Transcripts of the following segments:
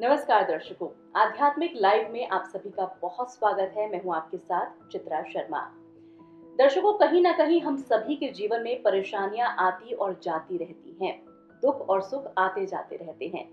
नमस्कार दर्शकों, आध्यात्मिक लाइव में आप सभी का बहुत स्वागत है। मैं हूं आपके साथ चित्रा शर्मा। दर्शकों, कहीं ना कहीं हम सभी के जीवन में परेशानियां आती और जाती रहती हैं। दुख और सुख आते जाते रहते हैं,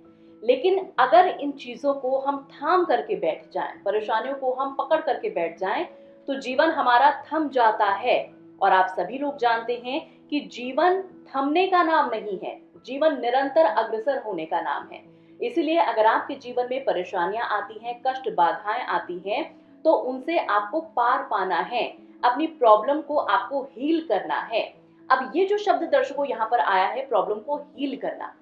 लेकिन अगर इन चीजों को हम थाम करके बैठ जाएं, परेशानियों को हम पकड़ करके बैठ जाएं, तो जीवन हमारा थम जाता है। और आप सभी लोग जानते हैं कि जीवन थमने का नाम नहीं है, जीवन निरंतर अग्रसर होने का नाम है। इसलिए अगर आपके जीवन में परेशानियां आती हैं, कष्ट बाधाएं आती हैं, तो उनसे आपको पार पाना है, अपनी प्रॉब्लम को आपको हील करना है। अब ये जो शब्द दर्शकों यहाँ पर आया है, प्रॉब्लम को हील करना,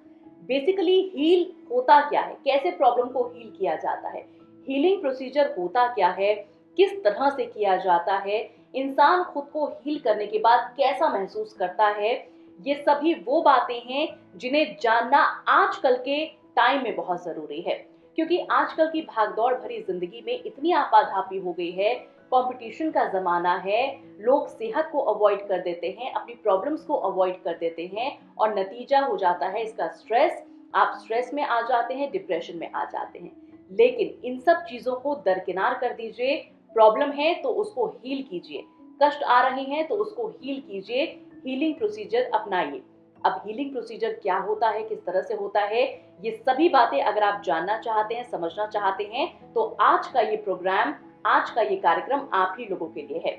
बेसिकली हील होता क्या है, कैसे प्रॉब्लम को हील किया जाता है, हीलिंग प्रोसीजर होता क्या है, किस तरह से किया जाता है, इंसान खुद को हील करने के बाद कैसा महसूस करता है, ये सभी वो बातें हैं जिन्हें जानना आजकल के टाइम में बहुत जरूरी है। क्योंकि आजकल की भागदौड़ भरी जिंदगी में इतनी आपाधापी हो गई है, कंपटीशन का जमाना है, लोग सेहत को अवॉइड कर देते हैं, अपनी प्रॉब्लम्स को अवॉइड कर देते हैं, और नतीजा हो जाता है इसका स्ट्रेस। आप स्ट्रेस में आ जाते हैं, डिप्रेशन में आ जाते हैं। लेकिन इन सब चीजों को दरकिनार कर दीजिए। प्रॉब्लम है तो उसको हील कीजिए, कष्ट आ रहे हैं तो उसको हील कीजिए, हीलिंग प्रोसीजर अपनाइए। अब हीलिंग प्रोसीजर क्या होता है, किस तरह से होता है, ये सभी बातें अगर आप जानना चाहते हैं, समझना चाहते हैं, तो आज का ये प्रोग्राम, आज का ये कार्यक्रम आप ही लोगों के लिए है।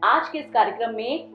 आज के इस कार्यक्रम में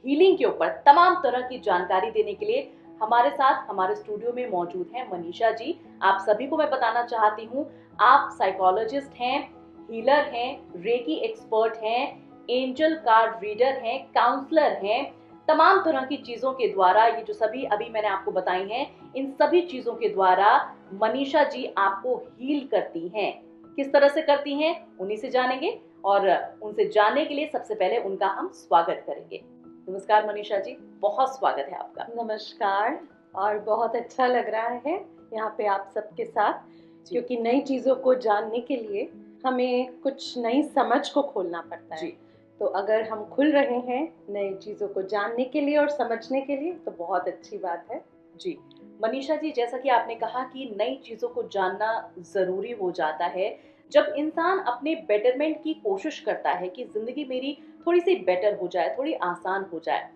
हीलिंग के ऊपर तमाम तरह की जानकारी देने के लिए हमारे साथ हमारे स्टूडियो में मौजूद हैं मनीषा जी। आप सभी को मैं बताना चाहती हूँ, आप साइकोलॉजिस्ट हैं, हीलर हैं, रेकी एक्सपर्ट हैं, एंजल कार्ड रीडर हैं, काउंसलर हैं। तमाम तरह की चीजों के द्वारा, ये जो सभी अभी मैंने आपको बताई हैं, इन सभी चीजों के द्वारा मनीषा जी आपको हील करती हैं। किस तरह से करती हैं, उन्हीं से जानेंगे, और उनसे जानने के लिए सबसे पहले उनका हम स्वागत करेंगे। नमस्कार मनीषा जी, बहुत स्वागत है आपका। नमस्कार। और बहुत अच्छा लग रहा है यहाँ पे आप सबके साथ, क्योंकि नई चीज़ों को जानने के लिए हमें कुछ नई समझ को खोलना पड़ता है। तो अगर हम खुल रहे हैं नई चीज़ों को जानने के लिए और समझने के लिए, तो बहुत अच्छी बात है। जी मनीषा जी, जैसा कि आपने कहा कि नई चीजों को जानना जरूरी हो जाता है जब इंसान अपने बेटरमेंट की कोशिश करता है कि जिंदगी मेरी थोड़ी सी बेटर हो जाए, थोड़ी आसान हो जाए।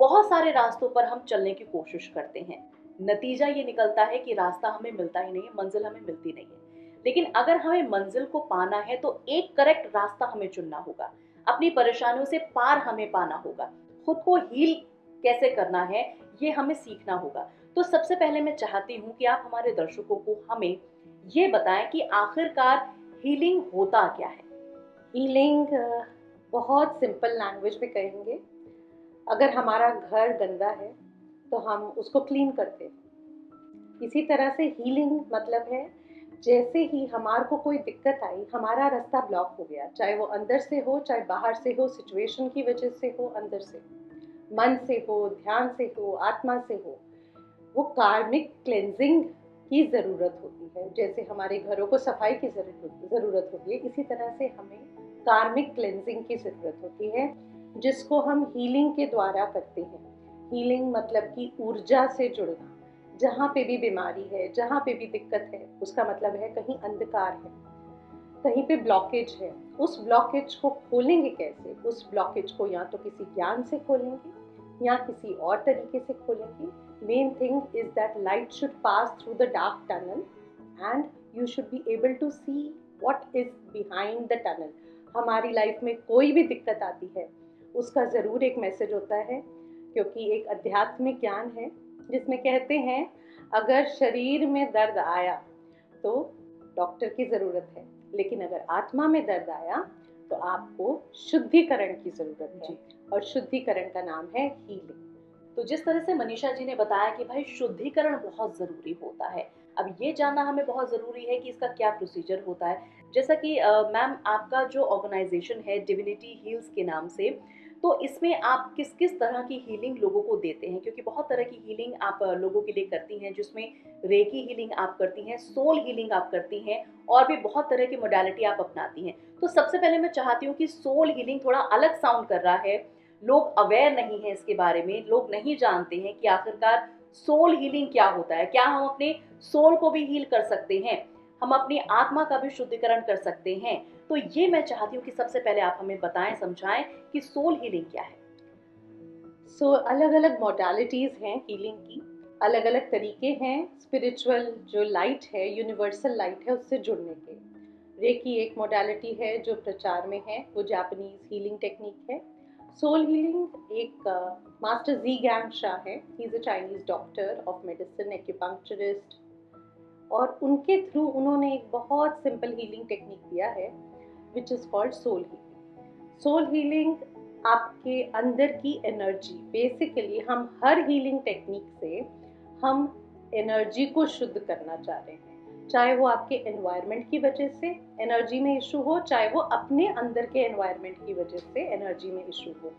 बहुत सारे रास्तों पर हम चलने की कोशिश करते हैं, नतीजा ये निकलता है कि रास्ता हमें मिलता ही नहीं है, मंजिल हमें मिलती नहीं है। लेकिन अगर हमें मंजिल को पाना है तो एक करेक्ट रास्ता हमें चुनना होगा, अपनी परेशानियों से पार हमें पाना होगा, खुद को हील कैसे करना है ये हमें सीखना होगा। तो सबसे पहले मैं चाहती हूँ कि आप हमारे दर्शकों को हमें ये बताएं कि आखिरकार हीलिंग होता क्या है। हीलिंग बहुत सिंपल लैंग्वेज में कहेंगे, अगर हमारा घर गंदा है तो हम उसको क्लीन करते हैं। इसी तरह से हीलिंग मतलब है, जैसे ही हमारे को कोई दिक्कत आई, हमारा रास्ता ब्लॉक हो गया, चाहे वो अंदर से हो चाहे बाहर से हो, सिचुएशन की वजह से हो, अंदर से, मन से हो, ध्यान से हो, आत्मा से हो, वो कार्मिक क्लेंजिंग की ज़रूरत होती है। जैसे हमारे घरों को सफाई की ज़रूरत होती है, इसी तरह से हमें कार्मिक क्लेंजिंग की ज़रूरत होती है, जिसको हम हीलिंग के द्वारा करते हैं। हीलिंग मतलब कि ऊर्जा से जुड़ना। जहाँ पे भी बीमारी है, जहाँ पे भी दिक्कत है, उसका मतलब है कहीं अंधकार है, कहीं पे ब्लॉकेज है। उस ब्लॉकेज को खोलेंगे कैसे? उस ब्लॉकेज को या तो किसी ज्ञान से खोलेंगे या किसी और तरीके से खोलेंगे। Main thing is that light should pass through the dark tunnel and you should be able to see what is behind the tunnel. हमारी लाइफ में कोई भी दिक्कत आती है, उसका ज़रूर एक मैसेज होता है, क्योंकि एक आध्यात्मिक ज्ञान है जिसमें कहते हैं अगर शरीर में दर्द आया तो डॉक्टर की ज़रूरत है, लेकिन अगर आत्मा में दर्द आया तो आपको शुद्धिकरण की ज़रूरत है, और शुद्धिकरण का नाम है हीलिंग। तो जिस तरह से मनीषा जी ने बताया कि भाई शुद्धिकरण बहुत जरूरी होता है, अब ये जानना हमें बहुत जरूरी है कि इसका क्या प्रोसीजर होता है। जैसा कि मैम, आपका जो ऑर्गेनाइजेशन है डिविनिटी हील्स के नाम से, तो इसमें आप किस किस तरह की हीलिंग लोगों को देते हैं? क्योंकि बहुत तरह की हीलिंग आप लोगों के लिए करती हैं, जिसमें रेकी हीलिंग आप करती हैं, सोल हीलिंग आप करती हैं, और भी बहुत तरह की मोडालिटी आप अपनाती हैं। तो सबसे पहले मैं चाहती हूँ कि सोल हीलिंग थोड़ा अलग साउंड कर रहा है, लोग अवेयर नहीं है इसके बारे में, लोग नहीं जानते हैं कि आखिरकार सोल हीलिंग क्या होता है, क्या हम अपने सोल को भी हील कर सकते हैं। हम अपनी आत्मा का भी शुद्धिकरण कर सकते हैं। तो ये मैं चाहती हूँ कि सबसे पहले आप हमें बताएं, समझाएं कि सोल हीलिंग क्या है। अलग अलग मॉडलिटीज़ हैं हीलिंग की, अलग अलग तरीके हैं स्पिरिचुअल जो लाइट है, यूनिवर्सल लाइट है, उससे जुड़ने के। रेकी एक मॉडलिटी है जो प्रचार में है, वो जापानीज हीलिंग टेक्निक है। सोल हीलिंग एक मास्टर जी गैंग शाह है, he is a Chinese doctor of medicine, acupuncturist, और उनके थ्रू उन्होंने एक बहुत सिंपल हीलिंग टेक्निक दिया है which is called soul healing. Soul healing आपके अंदर की एनर्जी, बेसिकली हम हर हीलिंग टेक्निक से हम एनर्जी को शुद्ध करना चाह रहे हैं, चाहे वो आपके एनवायरनमेंट की वजह से एनर्जी में इशू हो, चाहे वो अपने अंदर के एनवायरनमेंट की वजह से एनर्जी में इशू हो।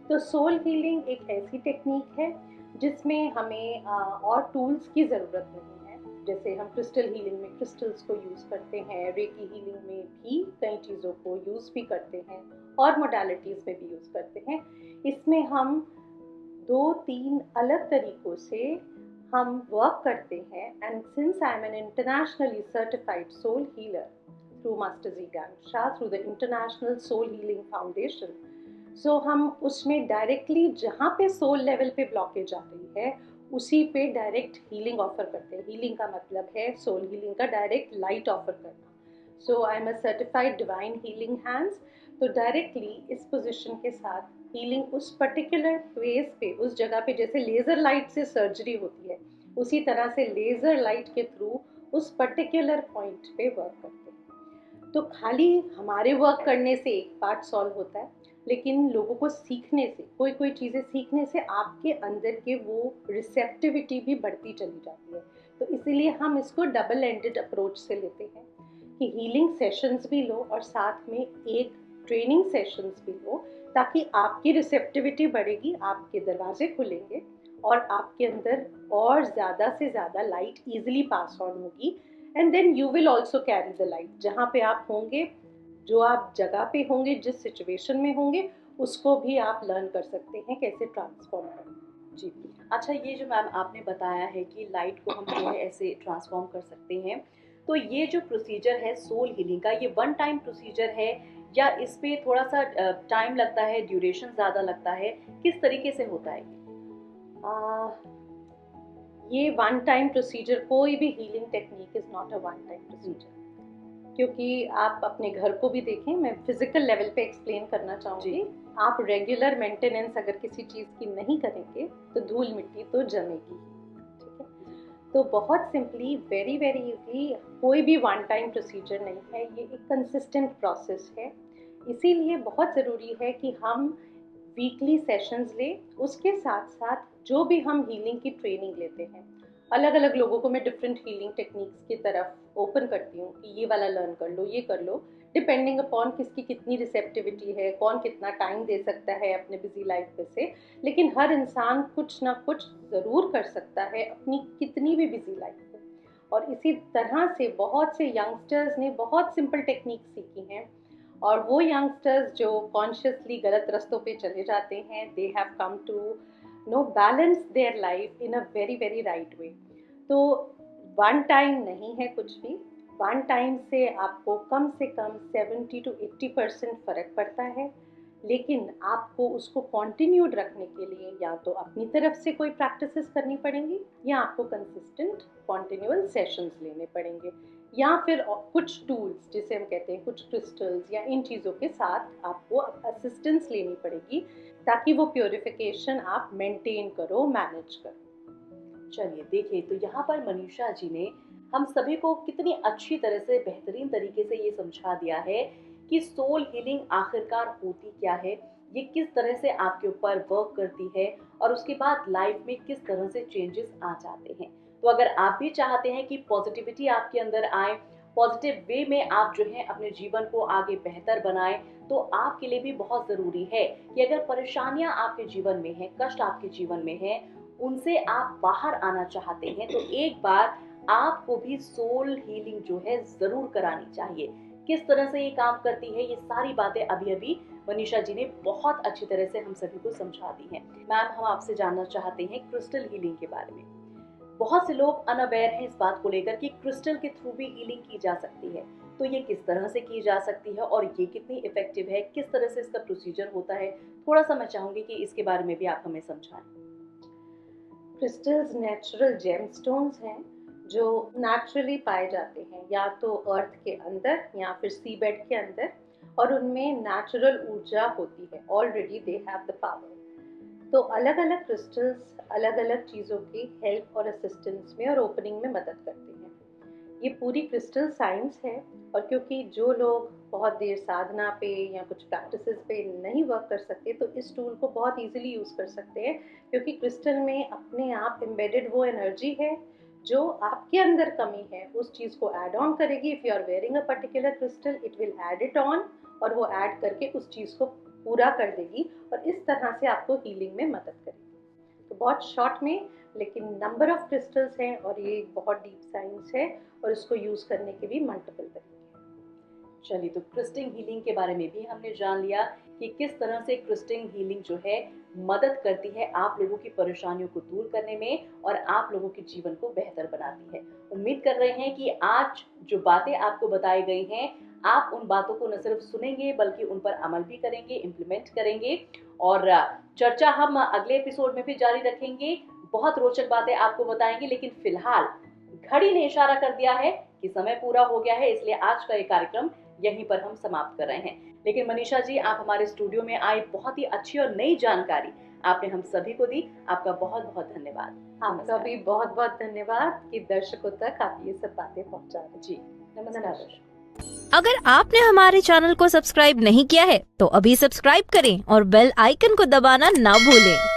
तो सोल हीलिंग एक ऐसी टेक्निक है जिसमें हमें और टूल्स की ज़रूरत नहीं है। जैसे हम क्रिस्टल हीलिंग में क्रिस्टल्स को यूज़ करते हैं, रेकी हीलिंग में भी कई चीज़ों को यूज़ भी करते हैं, और मोडालिटीज़ में भी यूज़ करते हैं। इसमें हम 2-3 अलग तरीक़ों से हम वर्क करते हैं। And since I am an internationally certified soul healer through master Zhi Gang Sha, through the international soul healing foundation, so हम उसमें डायरेक्टली जहाँ पे सोल लेवल पे ब्लॉकेज आ रही है उसी पे डायरेक्ट हीलिंग ऑफर करते हैं। हीलिंग का मतलब है सोल हीलिंग का डायरेक्ट लाइट ऑफर करना। So I am a certified divine healing hands. तो डायरेक्टली इस पोजीशन के साथ हीलिंग उस पर्टिकुलर फेस पे, उस जगह पे, जैसे लेज़र लाइट से सर्जरी होती है उसी तरह से लेज़र लाइट के थ्रू उस पर्टिकुलर पॉइंट पे वर्क करते हैं। तो खाली हमारे वर्क करने से एक पार्ट सॉल्व होता है, लेकिन लोगों को सीखने से, कोई कोई चीज़ें सीखने से आपके अंदर के वो रिसेप्टिविटी भी बढ़ती चली जाती है। तो इसीलिए हम इसको डबल एंडेड अप्रोच से लेते हैं कि हीलिंग सेशंस भी लो और साथ में एक ट्रेनिंग सेशंस भी लो, ताकि आपकी रिसेप्टिविटी बढ़ेगी, आपके दरवाजे खुलेंगे और आपके अंदर और ज़्यादा से ज़्यादा लाइट ईजिली पास ऑन होगी। And then you will also carry the light. जहाँ पे आप होंगे, जो आप जगह पे होंगे, जिस सिचुएशन में होंगे, उसको भी आप लर्न कर सकते हैं कैसे ट्रांसफॉर्म करना। जी। अच्छा, ये जो मैम आपने बताया है कि लाइट को हम जो है ऐसे ट्रांसफॉर्म कर सकते हैं, तो ये जो प्रोसीजर है सोल हीलिंग का, ये वन टाइम प्रोसीजर है या इस पे थोड़ा सा टाइम लगता है, ड्यूरेशन ज़्यादा लगता है, किस तरीके से होता है ये वन टाइम प्रोसीजर, कोई भी healing technique is not a one time procedure. क्योंकि आप अपने घर को भी देखें, मैं फिजिकल लेवल पे एक्सप्लेन करना चाहूँगी। आप रेगुलर मेंटेनेंस अगर किसी चीज़ की नहीं करेंगे तो धूल मिट्टी तो जमेगी, ठीक है। तो बहुत सिंपली, वेरी वेरी इजली, कोई भी वन टाइम प्रोसीजर नहीं है, ये एक कंसिस्टेंट प्रोसेस है। इसीलिए बहुत ज़रूरी है कि हम वीकली सेशंस लें। उसके साथ साथ जो भी हम हीलिंग की ट्रेनिंग लेते हैं, अलग अलग लोगों को मैं डिफरेंट हीलिंग टेक्निक्स की तरफ ओपन करती हूँ कि ये वाला लर्न कर लो, ये कर लो, डिपेंडिंग अपॉन किसकी कितनी रिसेप्टिविटी है, कौन कितना टाइम दे सकता है अपने बिजी लाइफ में से। लेकिन हर इंसान कुछ ना कुछ ज़रूर कर सकता है अपनी कितनी भी बिजी लाइफ में। और इसी तरह से बहुत से यंगस्टर्स ने बहुत सिंपल टेक्निक सीखी हैं, और वो यंगस्टर्स जो कॉन्शियसली गलत रास्तों पे चले जाते हैं, they have come to know balance their life in a very very right way. तो वन टाइम नहीं है कुछ भी। वन टाइम से आपको कम से कम 70 to 80% फ़र्क पड़ता है, लेकिन आपको उसको कॉन्टिन्यूड रखने के लिए या तो अपनी तरफ से कोई प्रैक्टिसेस करनी पड़ेंगी, या आपको कंसिस्टेंट कॉन्टिन्यूअल सेशंस लेने पड़ेंगे, या फिर कुछ टूल्स जिसे हम कहते हैं कुछ क्रिस्टल्स या इन चीज़ों के साथ आपको असिस्टेंस लेनी पड़ेगी, ताकि वो प्योरिफिकेशन आप मेंटेन करो, मैनेज करो। चलिए देखिए, तो यहाँ पर मनीषा जी ने हम सभी को कितनी अच्छी तरह से, बेहतरीन तरीके से ये समझा दिया है कि सोल हीलिंग आखिरकार होती क्या है, ये किस तरह से आपके ऊपर वर्क करती है और उसके बाद लाइफ में किस तरह से चेंजेस आ जाते हैं। तो अगर आप भी चाहते हैं कि पॉजिटिविटी आपके अंदर आए, पॉजिटिव वे में आप जो है अपने जीवन को आगे बेहतर बनाएं, तो आपके लिए भी बहुत जरूरी है कि अगर परेशानियां आपके जीवन में है, कष्ट आपके जीवन में है, उनसे आप बाहर आना चाहते हैं, तो एक बार आपको भी सोल हीलिंग जो है जरूर करानी चाहिए। किस तरह से ये काम करती है, ये सारी बातें अभी अभी मनीषा जी ने बहुत अच्छी तरह से हम सभी को समझा दी हैं। मैम, हम आपसे जानना चाहते हैं क्रिस्टल हीलिंग के बारे में। बहुत से लोग अनअवेयर हैं इस बात को लेकर कि क्रिस्टल के थ्रू भी हीलिंग की जा सकती है। तो ये किस तरह से की जा सकती है और ये कितनी इफेक्टिव है, किस तरह से इसका प्रोसीजर होता है, थोड़ा सा मैं चाहूंगी कि इसके बारे में भी आप हमें समझाएं। क्रिस्टल्स नेचुरल जेमस्टोन्स हैं जो नेचुरली पाए जाते हैं या तो अर्थ के अंदर या फिर सी बेड के अंदर, और उनमें नेचुरल ऊर्जा होती है। Already they have the power. तो अलग अलग क्रिस्टल्स अलग अलग चीज़ों की हेल्प और असिस्टेंस में और ओपनिंग में मदद करते हैं। ये पूरी क्रिस्टल साइंस है, और क्योंकि जो लोग बहुत देर साधना पे या कुछ प्रैक्टिसेस पे नहीं वर्क कर सकते तो इस टूल को बहुत इजीली यूज़ कर सकते हैं, क्योंकि क्रिस्टल में अपने आप एम्बेडेड वो एनर्जी है जो आपके अंदर कमी है उस चीज़ को ऐड ऑन करेगी। If you are wearing a particular crystal it will add it on, और वो ऐड करके उस चीज़ को पूरा कर देगी और इस तरह से आपको हीलिंग में मदद करेगी। तो बहुत शॉर्ट में, लेकिन नंबर ऑफ क्रिस्टल्स हैं और ये बहुत डीप साइंस है, और इसको यूज़ करने के भी मल्टीपल तरीके हैं। चलिए, तो क्रिस्टल हीलिंग के बारे में भी हमने जान लिया कि किस तरह से क्रिस्टल हीलिंग जो है मदद करती है आप लोगों की परेशानियों को दूर करने में और आप लोगों के जीवन को बेहतर बनाती है। उम्मीद कर रहे हैं कि आज जो बातें आपको बताई गई हैं आप उन बातों को न सिर्फ सुनेंगे बल्कि उन पर अमल भी करेंगे, इम्प्लीमेंट करेंगे, और चर्चा हम अगले एपिसोड में भी जारी रखेंगे। बहुत रोचक बातें आपको बताएंगे, लेकिन फिलहाल घड़ी ने इशारा कर दिया है कि समय पूरा हो गया है, इसलिए आज का ये कार्यक्रम यहीं पर हम समाप्त कर रहे हैं। लेकिन मनीषा जी, आप हमारे स्टूडियो में आई, बहुत ही अच्छी और नई जानकारी आपने हम सभी को दी। आपका बहुत बहुत धन्यवाद। आपका भी बहुत बहुत धन्यवाद कि दर्शकों तक आप ये सब बातें पहुंचा रहे। जी नमस्कार। अगर आपने हमारे चैनल को सब्सक्राइब नहीं किया है तो अभी सब्सक्राइब करें और बेल आइकन को दबाना ना भूलें।